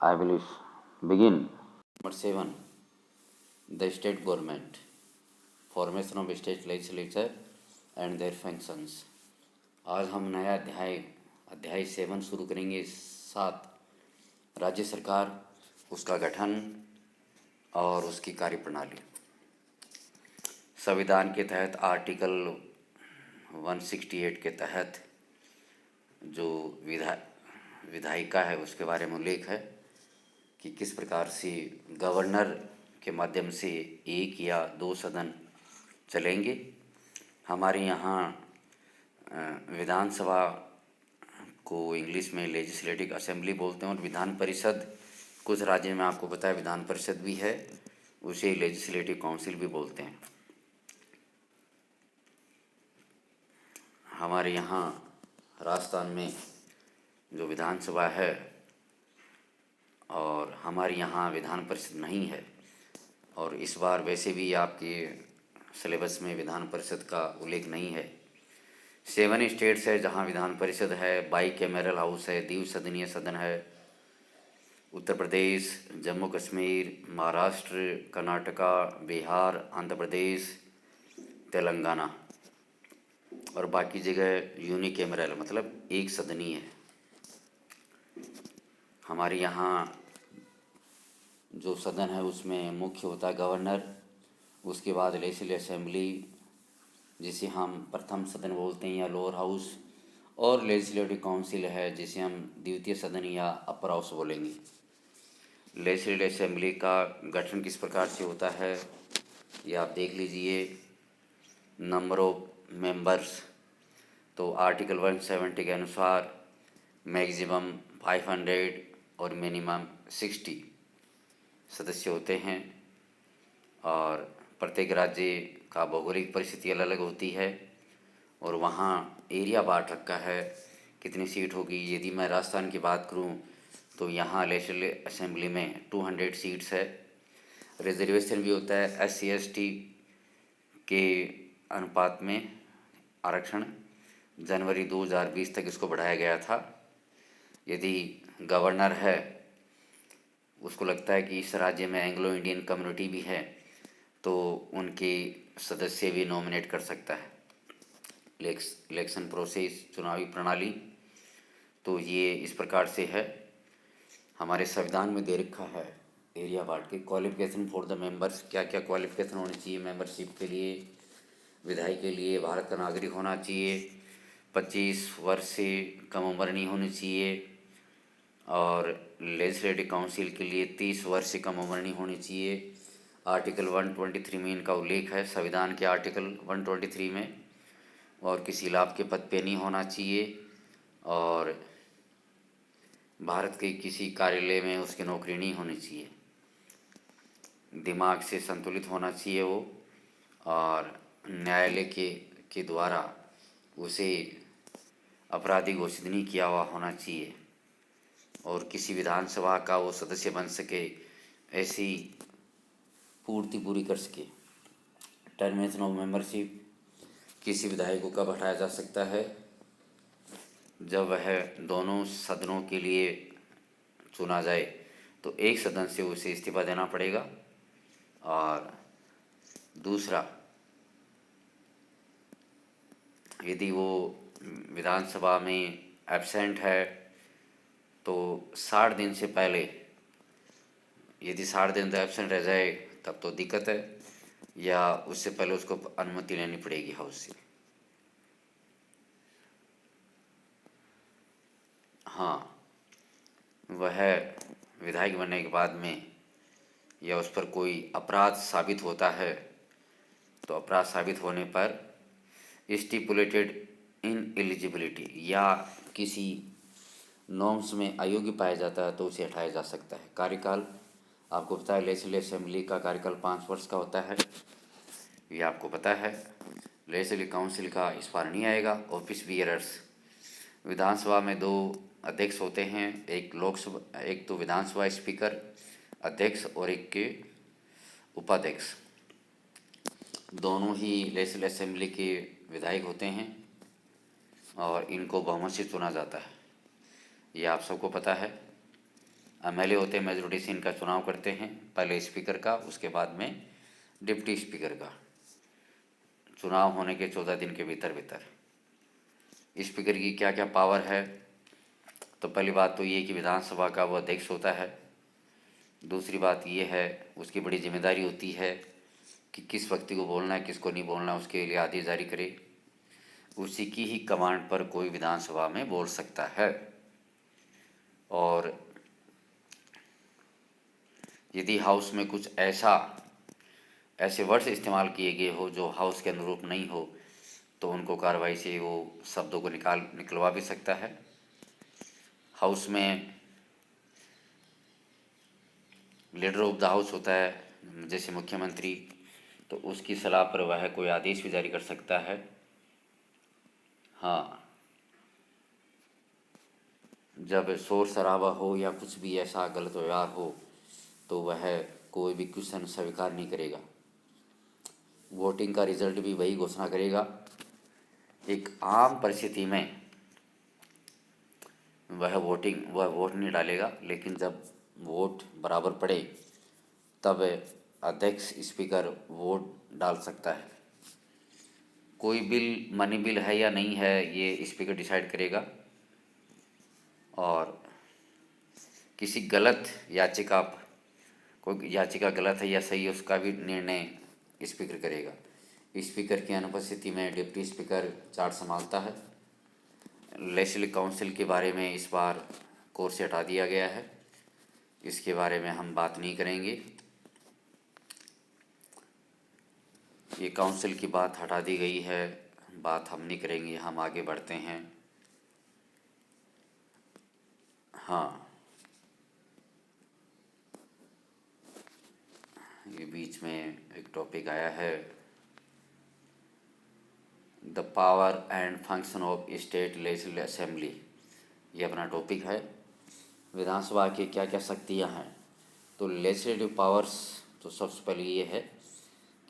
I will begin. Number 7. The state government. Formation of state legislature and their functions. आज हम नया अध्याय 7 शुरू करेंगे। 7 राज्य सरकार, उसका गठन और उसकी कार्यप्रणाली। संविधान के तहत आर्टिकल 168 के तहत जो विधायिका है उसके बारे में उल्लेख है कि किस प्रकार से गवर्नर के माध्यम से 1 या 2 सदन चलेंगे। हमारे यहाँ विधानसभा को इंग्लिश में लेजिस्लेटिव असेंबली बोलते हैं और विधान परिषद, कुछ राज्य में आपको पता है विधान परिषद भी है, उसे लेजिस्लेटिव काउंसिल भी बोलते हैं। हमारे यहाँ राजस्थान में जो विधानसभा है और हमारे यहाँ विधान परिषद नहीं है, और इस बार वैसे भी आपके सिलेबस में विधान परिषद का उल्लेख नहीं है। 7 स्टेट्स है जहाँ विधान परिषद है, बाई कैमरल हाउस है, द्विसदनीय सदन है। उत्तर प्रदेश, जम्मू कश्मीर, महाराष्ट्र, कर्नाटका, बिहार, आंध्र प्रदेश, तेलंगाना, और बाकी जगह यूनिकैमरल मतलब एक सदनीय है। हमारे यहाँ जो सदन है उसमें मुख्य होता है गवर्नर, उसके बाद लेजिस्लेटिव असेंबली जिसे हम प्रथम सदन बोलते हैं या लोअर हाउस, और लेजिस्लेटिव काउंसिल है जिसे हम द्वितीय सदन या अपर हाउस बोलेंगे। लेजिस्लेटिव असेंबली का गठन किस प्रकार से होता है ये आप देख लीजिए। नंबर ऑफ मेंबर्स, तो आर्टिकल 170 के अनुसार मैक्सिमम 500 और मिनिमम 60 सदस्य होते हैं, और प्रत्येक राज्य का भौगोलिक परिस्थिति अलग अलग होती है और वहाँ एरिया बांट रखा है कितनी सीट होगी। यदि मैं राजस्थान की बात करूँ तो यहाँ लेजिस्लेटिव असेंबली में 200 सीट्स है। रिजर्वेशन भी होता है, SC ST के अनुपात में आरक्षण जनवरी 2020 तक इसको बढ़ाया गया था। यदि गवर्नर है, उसको लगता है कि इस राज्य में एंग्लो इंडियन कम्युनिटी भी है, तो उनके सदस्य भी नॉमिनेट कर सकता है। इलेक्शन प्रोसेस, चुनावी प्रणाली, तो ये इस प्रकार से है। हमारे संविधान में दे रखा है एरिया बांट के। क्वालिफिकेशन फॉर द मेंबर्स, क्या क्या क्वालिफिकेशन होनी चाहिए मेंबरशिप के लिए। विधायक के लिए भारत का नागरिक होना चाहिए, 25 वर्ष से कम उम्र नहीं होनी चाहिए, और लेजिस्लेटिव काउंसिल के लिए 30 वर्ष से कम उम्र नहीं होनी चाहिए। आर्टिकल 123 में इनका उल्लेख है, संविधान के आर्टिकल 123 में। और किसी लाभ के पद पे नहीं होना चाहिए, और भारत के किसी कार्यालय में उसकी नौकरी नहीं होनी चाहिए। दिमाग से संतुलित होना चाहिए वो, और न्यायालय के द्वारा उसे अपराधी घोषित नहीं किया हुआ होना चाहिए, और किसी विधानसभा का वो सदस्य बन सके ऐसी पूर्ति पूरी कर सके। टर्मिनेशन ऑफ मेंबरशिप, किसी विधायक को कब हटाया जा सकता है, जब वह दोनों सदनों के लिए चुना जाए तो एक सदन से उसे इस्तीफा देना पड़ेगा। और दूसरा, यदि वो विधानसभा में एब्सेंट है तो 60 दिन से पहले, यदि 60 दिन तक एब्सेंट रह जाए तब तो दिक्कत है, या उससे पहले उसको अनुमति लेनी पड़ेगी हाउस से। हाँ, वह विधायक बनने के बाद में या उस पर कोई अपराध साबित होता है तो अपराध साबित होने पर स्टिपुलेटेड इन एलिजिबिलिटी या किसी नॉर्म्स में अयोग्य पाया जाता है तो उसे हटाया जा सकता है। कार्यकाल आपको पता है, लेजिस्लेटिव असेंबली का कार्यकाल 5 वर्ष का होता है, ये आपको पता है। लेजिस्लेटिव काउंसिल का इस बार नहीं आएगा। ऑफिस बियरर्स, विधानसभा में 2 अध्यक्ष होते हैं, एक लोकसभा, एक तो विधानसभा स्पीकर अध्यक्ष और एक के उपाध्यक्ष। दोनों ही लेजिस्लेटिव असेंबली के विधायक होते हैं और इनको बहुमत से चुना जाता है, ये आप सबको पता है। एमएलए होते हैं, मेजोरिटी से इनका चुनाव करते हैं, पहले स्पीकर का, उसके बाद में डिप्टी स्पीकर का। चुनाव होने के 14 दिन के भीतर भीतर स्पीकर की क्या क्या पावर है? तो पहली बात तो ये कि विधानसभा का वो अध्यक्ष होता है। दूसरी बात ये है, उसकी बड़ी जिम्मेदारी होती है कि किस व्यक्ति को बोलना है, किसको नहीं बोलना, उसके लिए आदेश जारी करे। उसी की ही कमांड पर कोई विधानसभा में बोल सकता है। और यदि हाउस में कुछ ऐसे वर्ड्स इस्तेमाल किए गए हो जो हाउस के अनुरूप नहीं हो, तो उनको कार्रवाई से वो शब्दों को निकलवा भी सकता है। हाउस में लीडर ऑफ द हाउस होता है, जैसे मुख्यमंत्री, तो उसकी सलाह पर वह कोई आदेश भी जारी कर सकता है। हाँ, जब शोर शराबा हो या कुछ भी ऐसा गलत व्यवहार हो तो वह कोई भी क्वेश्चन स्वीकार नहीं करेगा। वोटिंग का रिजल्ट भी वही घोषणा करेगा। एक आम परिस्थिति में वह वोट नहीं डालेगा, लेकिन जब वोट बराबर पड़े तब अध्यक्ष स्पीकर वोट डाल सकता है। कोई बिल मनी बिल है या नहीं है, ये स्पीकर डिसाइड करेगा। और किसी गलत याचिका कोई याचिका गलत है या सही है, उसका भी निर्णय स्पीकर करेगा। स्पीकर की अनुपस्थिति में डिप्टी स्पीकर चार्ज संभालता है। लेजिस्लेटिव काउंसिल के बारे में इस बार कोर्स से हटा दिया गया है, इसके बारे में हम बात नहीं करेंगे। ये काउंसिल की बात हटा दी गई है, बात हम नहीं करेंगे, हम आगे बढ़ते हैं। हाँ, ये बीच में एक टॉपिक आया है, the power and function of state legislative assembly. ये अपना टॉपिक है, विधानसभा की क्या क्या शक्तियाँ हैं। तो लेजिस्लेटिव पावर्स, तो सबसे पहले ये है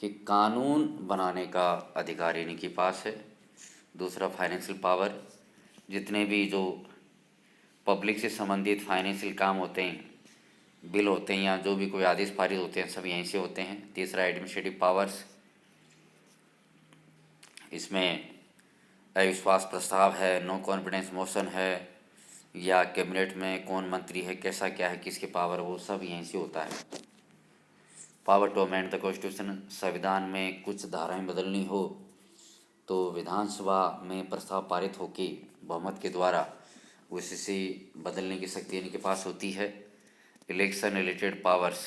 कि कानून बनाने का अधिकार इन्हीं के पास है। दूसरा फाइनेंशियल पावर, जितने भी जो पब्लिक से संबंधित फाइनेंशियल काम होते हैं, बिल होते हैं या जो भी कोई आदेश पारित होते हैं, सब यहीं से होते हैं। तीसरा एडमिनिस्ट्रेटिव पावर्स, इसमें अविश्वास प्रस्ताव है, नो कॉन्फिडेंस मोशन है, या कैबिनेट में कौन मंत्री है, कैसा क्या है, किसके पावर, वो सब यहीं से होता है। Power to amend the constitution, संविधान में कुछ धाराएं बदलनी हो तो विधानसभा में प्रस्ताव पारित होके बहुमत के द्वारा उससे बदलने की शक्ति इनके पास होती है। इलेक्शन रिलेटेड पावर्स,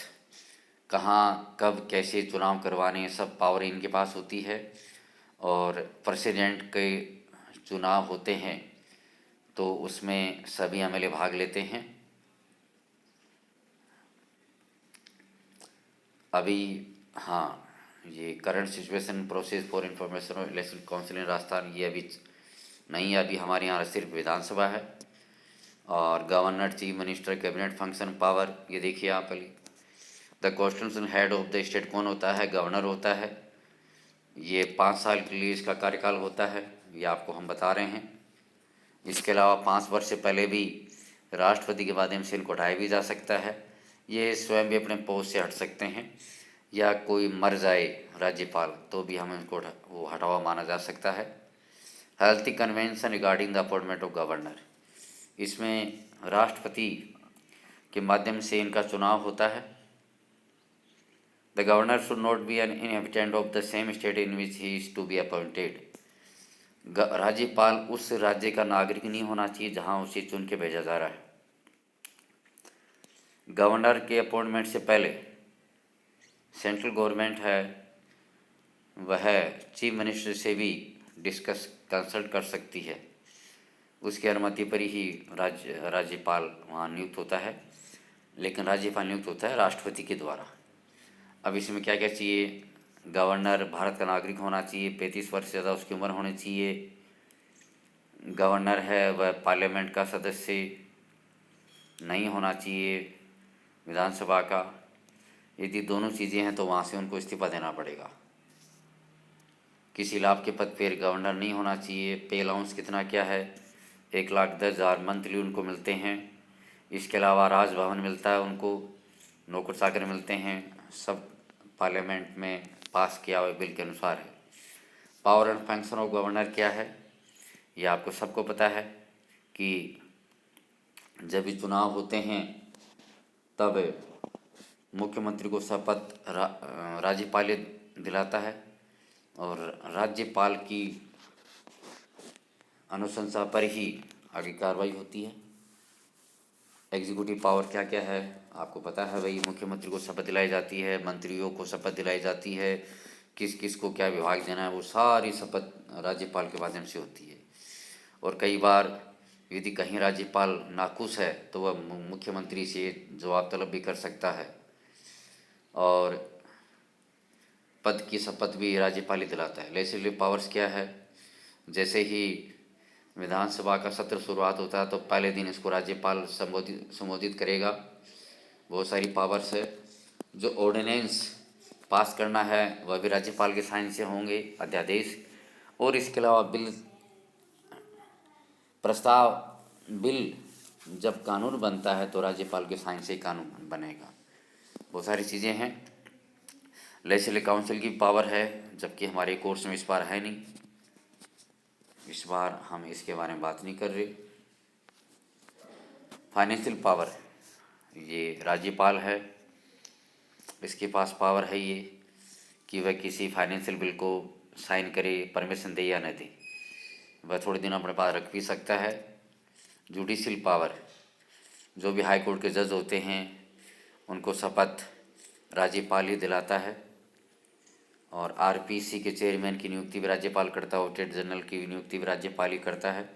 कहाँ कब कैसे चुनाव करवाने, सब पावर इनके पास होती है। और प्रेसिडेंट के चुनाव होते हैं तो उसमें सभी एमएलए भाग लेते हैं। अभी हाँ, ये current situation process for information of election council in Rajasthan, ये अभी नहीं है। अभी हमारे यहाँ सिर्फ विधानसभा है। और governor, chief minister, cabinet function power, ये देखिए आप अभी। The constitutional head of the state कौन होता है? गवर्नर होता है। ये 5 साल के लिए इसका कार्यकाल होता है, ये आपको हम बता रहे हैं। इसके अलावा 5 वर्ष से पहले भी राष्ट्रपति के माध्यम से इनको हटाया भी जा सकता है। ये स्वयं भी अपने पोस्ट से हट सकते हैं, या कोई मर जाए राज्यपाल तो भी हम इनको वो हटा हुआ माना जा सकता है। Health convention regarding the appointment of governor, इसमें राष्ट्रपति के माध्यम से इनका चुनाव होता है। The governor should not be an inhabitant of the same state in which he is to be appointed, राज्यपाल उस राज्य का नागरिक नहीं होना चाहिए जहां उसे चुन के भेजा जा रहा है। गवर्नर के अपॉइंटमेंट से पहले सेंट्रल गवर्नमेंट है वह चीफ मिनिस्टर से भी कंसल्ट कर सकती है, उसकी अनुमति पर ही राज्यपाल वहाँ नियुक्त होता है। लेकिन राज्यपाल नियुक्त होता है राष्ट्रपति के द्वारा। अब इसमें क्या क्या चाहिए? गवर्नर भारत का नागरिक होना चाहिए, 35 वर्ष से ज़्यादा उसकी उम्र होनी चाहिए। गवर्नर है वह पार्लियामेंट का सदस्य नहीं होना चाहिए, विधानसभा का। यदि दोनों चीज़ें हैं तो वहाँ से उनको इस्तीफा देना पड़ेगा। किसी लाभ के पद पर गवर्नर नहीं होना चाहिए। पे अलाउंस कितना क्या है? 1,10,000 मंथली उनको मिलते हैं। इसके अलावा राजभवन मिलता है उनको, नौकर चाकर मिलते हैं, सब पार्लियामेंट में पास किया हुए बिल के अनुसार है। Power and function of governor क्या है, ये आपको सबको पता है कि जब भी चुनाव होते हैं तब मुख्यमंत्री को शपथ राज्यपाल दिलाता है और राज्यपाल की अनुशंसा पर ही आगे कार्रवाई होती है। एग्जीक्यूटिव पावर क्या क्या है आपको पता है भाई, मुख्यमंत्री को शपथ दिलाई जाती है, मंत्रियों को शपथ दिलाई जाती है, किस किस को क्या विभाग देना है, वो सारी शपथ राज्यपाल के माध्यम से होती है। और कई बार यदि कहीं राज्यपाल नाखुश है तो वह मुख्यमंत्री से जवाब तलब भी कर सकता है। और पद की शपथ भी राज्यपाल ही दिलाता है। लेजिस्लेटिव पावर्स क्या है, जैसे ही विधानसभा का सत्र शुरुआत होता है तो पहले दिन इसको राज्यपाल संबोधित करेगा। बहुत सारी पावर्स है। जो ऑर्डिनेंस पास करना है वह भी राज्यपाल के साइन से होंगे, अध्यादेश। और इसके अलावा बिल जब कानून बनता है तो राज्यपाल के साइन से ही कानून बनेगा। बहुत सारी चीज़ें हैं। लेजिस्लेटिव काउंसिल की पावर है, जबकि हमारे कोर्स में इस बार है नहीं, इस बार हम इसके बारे में बात नहीं कर रहे। फाइनेंशियल पावर ये राज्यपाल है, इसके पास पावर है ये कि वह किसी फाइनेंशियल बिल को साइन करे, परमिशन दे या न दे, वह थोड़े दिन अपने पास रख भी सकता है। जुडिशियल पावर, जो भी हाई कोर्ट के जज होते हैं उनको शपथ राज्यपाल ही दिलाता है। और आरपीसी के चेयरमैन की नियुक्ति भी राज्यपाल करता है, ऑडिटर जनरल की नियुक्ति भी राज्यपाल ही करता है।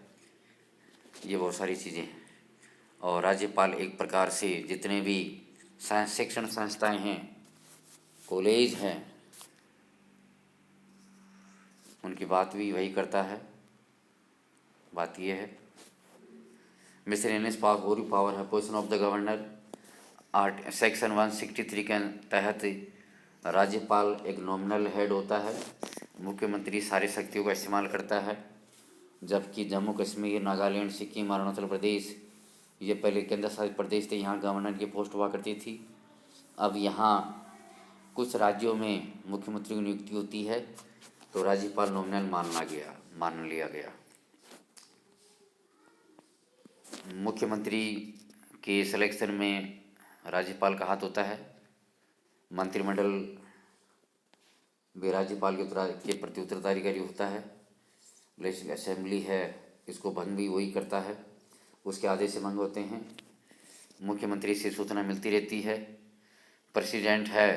ये बहुत सारी चीज़ें हैं। और राज्यपाल एक प्रकार से जितने भी शिक्षण संस्थाएं हैं, कॉलेज हैं, उनकी बात भी वही करता है। बात ये है। मिसलेनियस पावर और भी पावर है। Position of the governor section 163 के तहत राज्यपाल एक नॉमिनल हेड होता है, मुख्यमंत्री सारी शक्तियों का इस्तेमाल करता है। जबकि जम्मू कश्मीर, नागालैंड, सिक्किम, अरुणाचल प्रदेश ये पहले केंद्र शासित प्रदेश थे, यहाँ गवर्नर की पोस्ट हुआ करती थी। अब यहाँ कुछ राज्यों में मुख्यमंत्री की नियुक्ति होती है तो राज्यपाल नॉमिनल मान लिया गया। मुख्यमंत्री के सिलेक्शन में राज्यपाल का हाथ होता है। मंत्रिमंडल भी राज्यपाल के प्रति उत्तराधिकारी होता है। लेजिस्लेटिव असेंबली है, इसको भंग भी वही करता है, उसके आदेश से भंग होते हैं। मुख्यमंत्री से सूचना मिलती रहती है। प्रेसिडेंट है,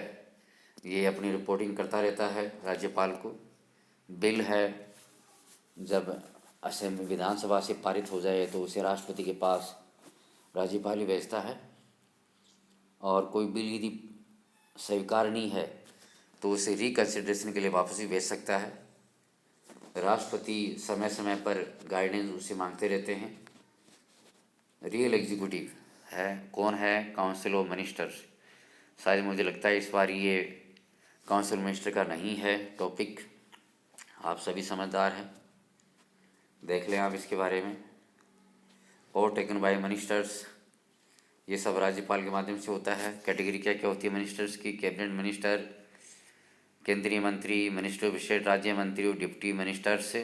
ये अपनी रिपोर्टिंग करता रहता है राज्यपाल को। बिल है, जब असेंबली विधानसभा से पारित हो जाए तो उसे राष्ट्रपति के पास राज्यपाल ही भेजता है। और कोई बिल यदि स्वीकार नहीं है तो उसे रिकन्सिडरेशन के लिए वापस भी भेज सकता है। राष्ट्रपति समय समय पर गाइडेंस उसे मांगते रहते हैं। रियल एग्जीक्यूटिव है कौन है, काउंसिल ऑफ मिनिस्टर्स। शायद मुझे लगता है इस बार ये काउंसिल मिनिस्टर का नहीं है टॉपिक, आप सभी समझदार हैं, देख लें आप इसके बारे में। और टेकन बाय मिनिस्टर्स, ये सब राज्यपाल के माध्यम से होता है। कैटेगरी क्या क्या होती है मिनिस्टर्स की, कैबिनेट मिनिस्टर, केंद्रीय मंत्री, मिनिस्टर ऑफ स्टेट, राज्य मंत्री और डिप्टी मिनिस्टर्स,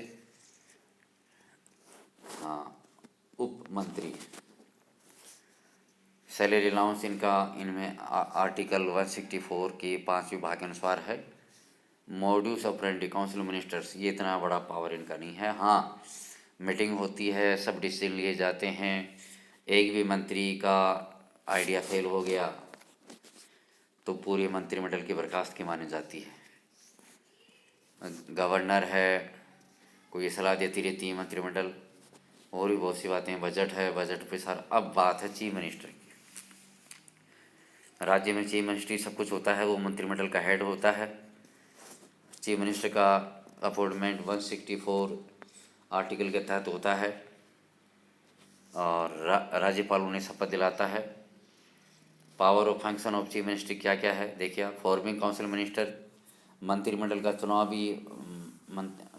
हाँ, उप मंत्री। सैलरी अलाउंस इनमें आर्टिकल 164 के 5 विभाग के अनुसार है। मॉड्यूस ऑपरेंडी काउंसिल मिनिस्टर्स, ये इतना बड़ा पावर इनका नहीं है। हाँ, मीटिंग होती है, सब डिसीजन लिए जाते हैं। एक भी मंत्री का आइडिया फेल हो गया तो पूरे मंत्रिमंडल की बर्खास्त की मानी जाती है। गवर्नर है, कोई सलाह देती रहती है मंत्रिमंडल। और भी बहुत सी बातें, बजट है, बजट पे सारा। अब बात है चीफ मिनिस्टर की। राज्य में चीफ मिनिस्ट्री सब कुछ होता है, वो मंत्रिमंडल का हेड होता है। चीफ मिनिस्टर का अपॉइंटमेंट 164 आर्टिकल के तहत होता है और राज्यपाल उन्हें शपथ दिलाता है। Power of function of chief minister क्या क्या है देखिए आप। फॉर्मिंग काउंसिल मिनिस्टर, मंत्रिमंडल का चुनाव भी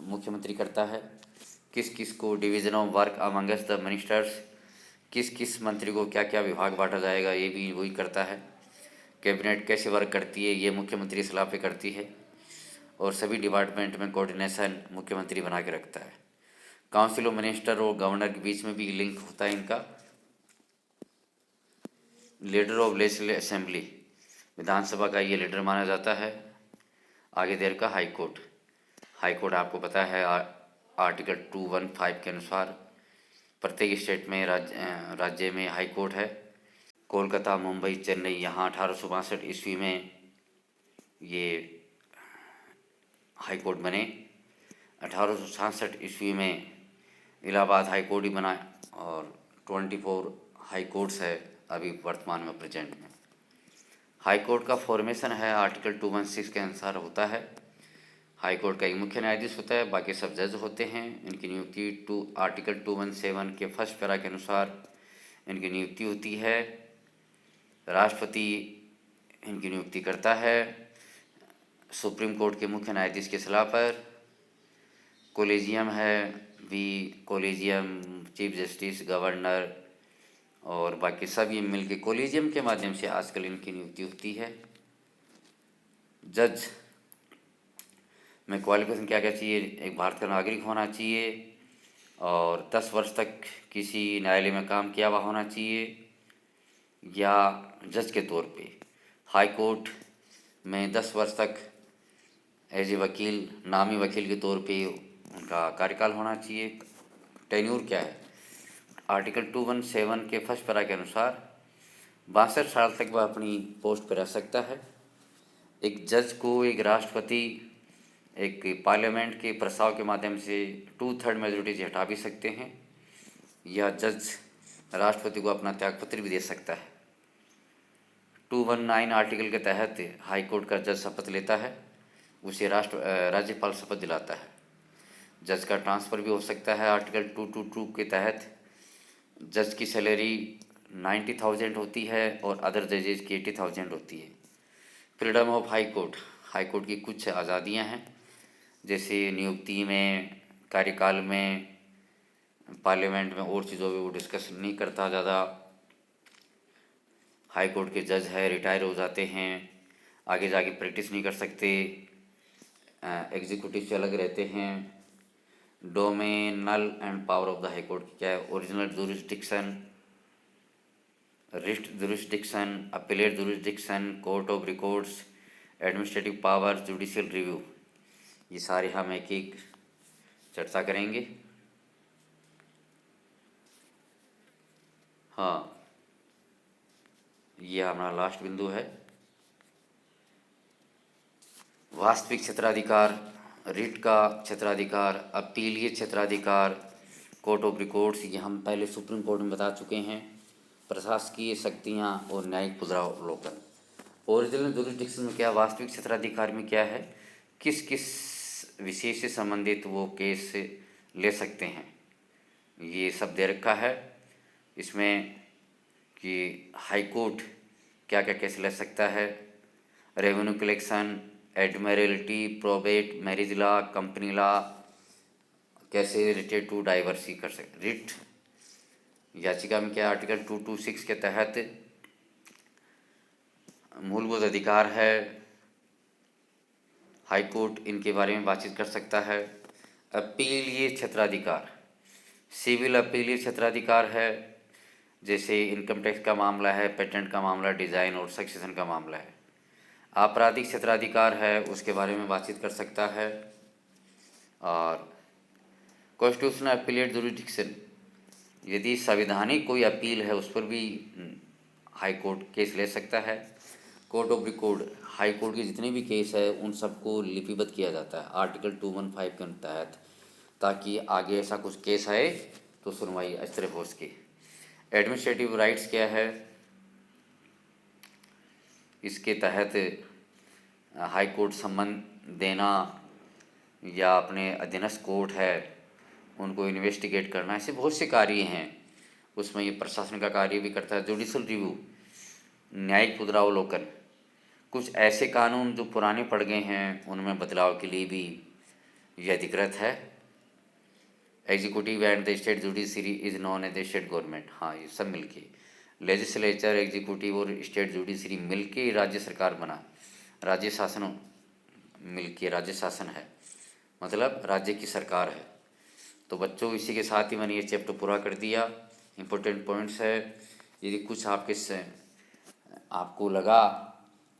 मुख्यमंत्री करता है। किस किस को division of work amongst the ministers, किस किस मंत्री को क्या क्या विभाग बांटा जाएगा ये भी वही करता है। कैबिनेट कैसे वर्क करती है ये मुख्यमंत्री सलाह पे करती है। और सभी डिपार्टमेंट में कोऑर्डिनेशन मुख्यमंत्री बना के रखता है। काउंसिल ऑफ मिनिस्टर और गवर्नर के बीच में भी लिंक होता है इनका। लीडर ऑफ लेजिस्लेटिव असेंबली, विधानसभा का ये लीडर माना जाता है। आगे देर का हाई कोर्ट। हाई कोर्ट आपको पता है आर्टिकल 215 के अनुसार प्रत्येक स्टेट में राज्य में हाई कोर्ट है। कोलकाता, मुंबई, चेन्नई, यहाँ 1862 ईस्वी में ये हाई कोर्ट बने। 1866 ईस्वी में इलाहाबाद हाई कोर्ट ही बना और 24 हाई कोर्ट्स है अभी वर्तमान में प्रेजेंट में। हाई कोर्ट का फॉर्मेशन है आर्टिकल 216 के अनुसार होता है। हाई कोर्ट का एक मुख्य न्यायाधीश होता है, बाकी सब जज होते हैं। इनकी नियुक्ति आर्टिकल 217 के फर्स्ट पैरा के अनुसार इनकी नियुक्ति होती है। राष्ट्रपति इनकी नियुक्ति करता है सुप्रीम कोर्ट के मुख्य न्यायाधीश की सलाह पर। कोलेजियम है भी, कोलेजियम चीफ जस्टिस, गवर्नर और बाकी सब ये मिल के कोलेजियम के माध्यम से आजकल इनकी नियुक्ति होती है। जज में क्वालिफिकेशन क्या क्या चाहिए? एक भारत का नागरिक होना चाहिए और 10 वर्ष तक किसी न्यायालय में काम किया हुआ होना चाहिए या जज के तौर पे हाई कोर्ट में 10 वर्ष तक एज ए वकील, नामी वकील के तौर पे उनका कार्यकाल होना चाहिए। टेन्यूर क्या है? आर्टिकल 217 के फर्स्ट पैरा के अनुसार 62 साल तक वह अपनी पोस्ट पर रह सकता है। एक जज को एक राष्ट्रपति एक पार्लियामेंट के प्रस्ताव के माध्यम से 2/3 मेजोरिटी से हटा भी सकते हैं या जज राष्ट्रपति को अपना त्यागपत्र भी दे सकता है। 219 आर्टिकल के तहत हाई कोर्ट का जज शपथ लेता है, उसे राज्यपाल शपथ दिलाता है। जज का ट्रांसफ़र भी हो सकता है। आर्टिकल 222 के तहत जज की सैलरी 90,000 होती है और अदर जजेज की 80,000 होती है। Freedom of high court, high court की कुछ आज़ादियाँ हैं जैसे नियुक्ति में, कार्यकाल में, पार्लियामेंट में और चीज़ों पे वो डिस्कस नहीं करता ज़्यादा। हाई कोर्ट के जज है रिटायर हो जाते हैं, आगे जाके प्रैक्टिस नहीं कर सकते, एग्जीक्यूटिव से अलग रहते हैं। डोमेनल and power of the high court क्या है? Original jurisdiction, writ jurisdiction, appellate jurisdiction, court of records, administrative power, judicial review, ये सारे हम एक एक चर्चा करेंगे। हाँ, ये हमारा लास्ट बिंदु है। वास्तविक क्षेत्राधिकार, रिट का क्षेत्राधिकार, अपीलीय क्षेत्राधिकार, कोर्ट ऑफ रिकॉर्ड्स, ये हम पहले सुप्रीम कोर्ट में बता चुके हैं। प्रशासकीय शक्तियाँ और न्यायिक पुनरावलोकन। ओरिजिनल जुरिस्डिक्शन में क्या, वास्तविक क्षेत्राधिकार में क्या है, किस किस विषय से संबंधित वो केस ले सकते हैं, ये सब दे रखा है इसमें कि हाई कोर्ट क्या क्या केस ले सकता है। Revenue collection, Admiralty, probate, marriage law, company law, कैसे रिलेटेड टू डाइवर्सी कर सकते। रिट याचिका में क्या, आर्टिकल 226 के तहत मूलभूत अधिकार है, हाई कोर्ट इनके बारे में बातचीत कर सकता है। अपीलीय क्षेत्राधिकार, सिविल अपीलीय क्षेत्राधिकार है, जैसे इनकम टैक्स का मामला है, पेटेंट का मामला, डिज़ाइन और सक्सेशन का मामला है। आपराधिक क्षेत्राधिकार है, उसके बारे में बातचीत कर सकता है। और कॉन्स्टिट्यूशनल अपीलेट जुरिस्डिक्शन, यदि संवैधानिक कोई अपील है उस पर भी हाई कोर्ट केस ले सकता है। Court of record, high court के जितने भी केस है उन सबको लिपिबद्ध किया जाता है आर्टिकल 215 के तहत, ताकि आगे ऐसा कुछ केस आए तो सुनवाई इस तरह हो सके। एडमिनिस्ट्रेटिव राइट्स क्या है, इसके तहत हाई कोर्ट संबंध देना या अपने अधीनस्थ कोर्ट है उनको इन्वेस्टिगेट करना, ऐसे बहुत से कार्य हैं। उसमें ये प्रशासन का कार्य भी करता है। जुडिशल रिव्यू, न्यायिक पुनरावलोकन, कुछ ऐसे कानून जो पुराने पड़ गए हैं उनमें बदलाव के लिए भी ये अधिकृत है। Executive and the state judiciary is known as the state government. हाँ, ये सब मिलके लेजिस्लेचर, एग्जीक्यूटिव और स्टेट जुडिशरी मिलके राज्य सरकार बना, राज्य शासन मिलके राज्य शासन है, मतलब राज्य की सरकार है। तो बच्चों, इसी के साथ ही मैंने ये चैप्टर पूरा कर दिया। इम्पोर्टेंट पॉइंट्स है, यदि कुछ आपको लगा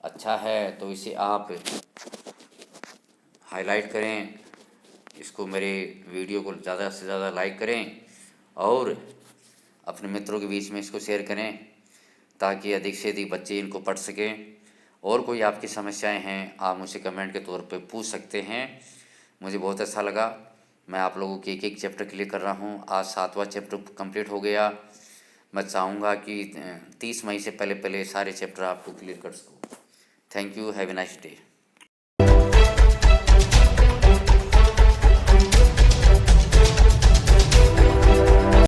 अच्छा है तो इसे आप हाईलाइट करें, इसको मेरे वीडियो को ज़्यादा से ज़्यादा लाइक करें और अपने मित्रों के बीच में इसको शेयर करें, ताकि अधिक से अधिक बच्चे इनको पढ़ सकें। और कोई आपकी समस्याएं हैं, आप मुझसे कमेंट के तौर पे पूछ सकते हैं। मुझे बहुत अच्छा लगा, मैं आप लोगों के एक एक चैप्टर क्लियर कर रहा हूँ। आज 7वां चैप्टर कंप्लीट हो गया। मैं चाहूँगा कि 30 मई से पहले पहले सारे चैप्टर आपको क्लियर कर सकूँ। Thank you, have a nice day.